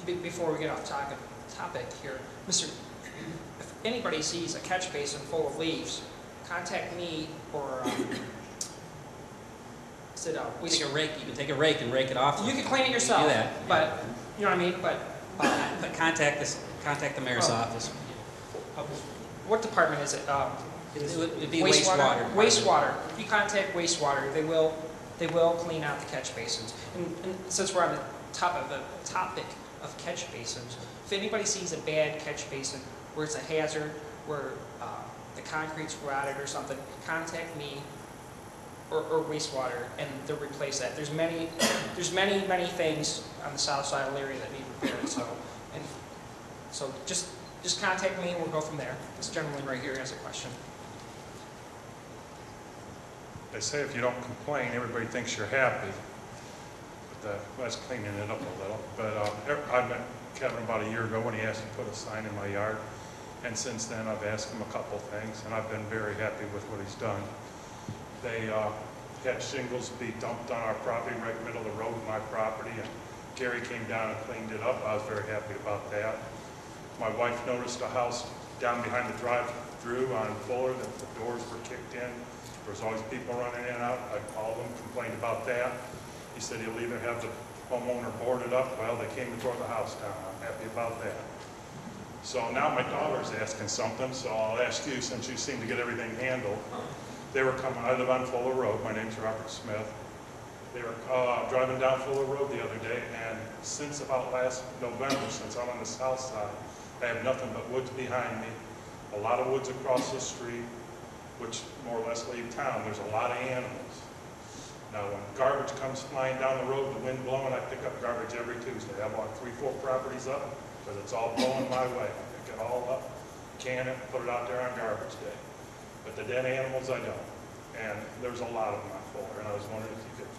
before we get off topic here, if anybody sees a catch basin full of leaves, contact me or sit out. Take a rake. You can take a rake and rake it off. You can clean it yourself. You do that. But you know what I mean. But contact the mayor's office. What department is it? It'd be wastewater. Wastewater. If you contact wastewater, they will clean out the catch basins. And since we're on the topic of catch basins, if anybody sees a bad catch basin where it's a hazard, where the concrete's rotted or something, contact me or wastewater, and they'll replace that. There's many things on the south side of Elyria that need repaired. So just contact me and we'll go from there. This gentleman right here has a question. They say if you don't complain, everybody thinks you're happy. But that's cleaning it up a little. But I met Kevin about a year ago when he asked me to put a sign in my yard. And since then, I've asked him a couple things, and I've been very happy with what he's done. They had shingles be dumped on our property, right in the middle of the road in my property, and Gary came down and cleaned it up. I was very happy about that. My wife noticed a house down behind the drive-through on Fuller that the doors were kicked in. There was always people running in and out. I called him, complained about that. He said he'll either have the homeowner board it up. Well, they came and tore the house down. I'm happy about that. So now my daughter's asking something, so I'll ask you, since you seem to get everything handled. They were coming, I live on Fuller Road, my name's Robert Smith. They were driving down Fuller Road the other day, and since about last November, since I'm on the south side, I have nothing but woods behind me, a lot of woods across the street, which more or less leave town. There's a lot of animals. Now when garbage comes flying down the road, the wind blowing, I pick up garbage every Tuesday. I walk 3-4 properties up, because it's all blowing my way. I pick it all up, can it, put it out there on garbage day. But the dead animals, I don't. And there's a lot of them on Fuller, and I was wondering if you could,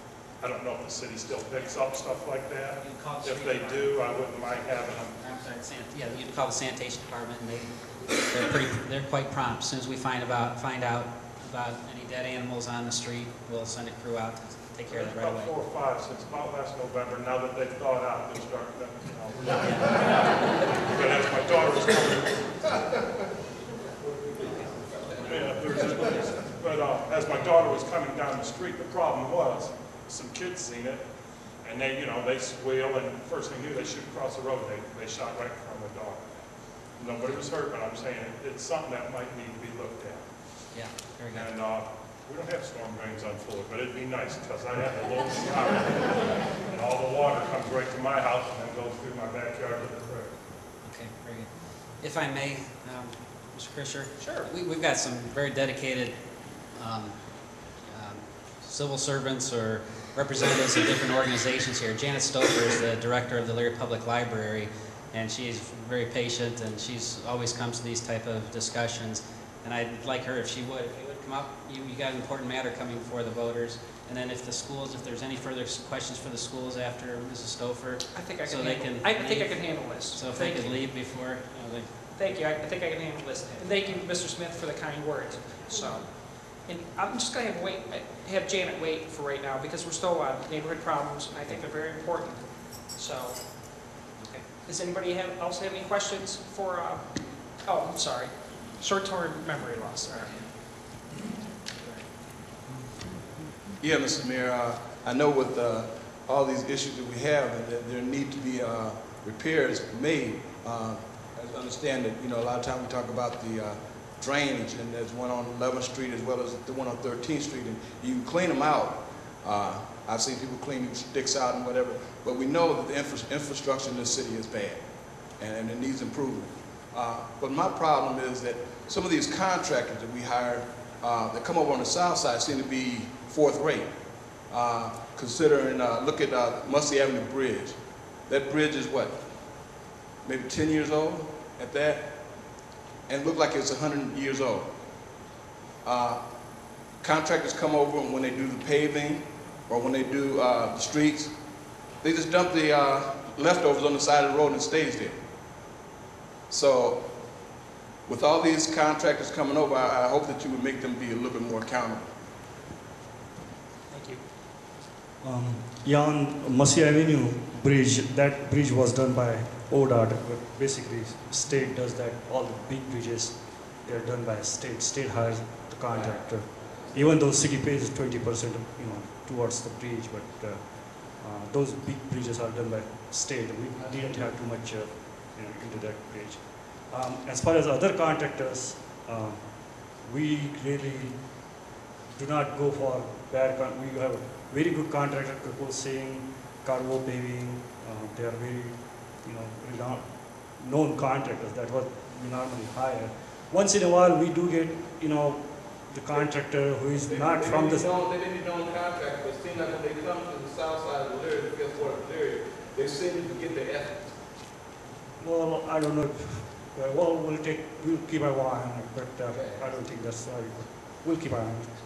I don't know if the city still picks up stuff like that. If they do, I wouldn't mind having them. I'm sorry, yeah, you can call the sanitation department, and they're quite prompt. As soon as we find out about any dead animals on the street, we'll send a crew out to take care of that right away. About 4 or 5 since about last November. Now that they've thawed out, they're starting to, But as my daughter was as my daughter was coming down the street, the problem was some kids seen it, and they squeal, and the first thing they knew, they shoot across the road. They shot right in front of my daughter. Nobody was hurt, but I'm saying it's something that might need to be looked at. Yeah, very good. And we don't have storm drains on Fuller, but it'd be nice because I have a little shower, and all the water comes right to my house and then goes through my backyard to the creek. Okay, very good. If I may, Mr. Krischer. Sure. We've got some very dedicated civil servants or representatives of different organizations here. Janet Stouffer is the director of the Elyria Public Library, and she's very patient, and she's always comes to these type of discussions. And I'd like her, if you would come up. You got an important matter coming before the voters. And then if the schools, if there's any further questions for the schools after Mrs. Stouffer, I think I can. so they can. I think I can handle this. So if they could leave before. Thank you. I think I can handle this. And thank you, Mr. Smith, for the kind words. So, and I'm just going to have Janet wait for right now because we're still on neighborhood problems, and I think they're very important. So, okay. Does anybody else have any questions for? Oh, I'm sorry. Short-term memory loss. Sorry. Yeah, Mr. Mayor. I know with all these issues that we have, that there need to be repairs made. I understand that, a lot of times we talk about the drainage, and there's one on 11th Street as well as the one on 13th Street, and you can clean them out. I've seen people clean sticks out and whatever, but we know that the infrastructure in this city is bad, and it needs improvement. But my problem is that some of these contractors that we hire that come over on the south side seem to be fourth rate. Considering, look at Musty Avenue Bridge. That bridge is what? Maybe 10 years old at that, and look like it's 100 years old. Contractors come over, and when they do the paving or when they do the streets, they just dump the leftovers on the side of the road and it stays there. So with all these contractors coming over, I hope that you would make them be a little bit more accountable. Thank you. Yeah, on Massey Avenue bridge, that bridge was done by ODOT, but basically state does that. All the big bridges, they're done by state. State hires the contractor. Even though city pays 20%, towards the bridge, but those big bridges are done by state. We didn't have too much, into that bridge. As far as other contractors, we really do not go for bad. We have a very good contractor, Kakul Singh, Cargo Paving. They are very, renowned, known contractors. That what we normally hire. Once in a while, we do get, the contractor who is not from the. They may be known contractors, but it seems like when they come to the south side of Elyria, the fifth ward of Elyria, they seem to forget their ethics. Well, I don't know. We'll keep our eye on it, but I don't think that's. We'll keep our eye on it.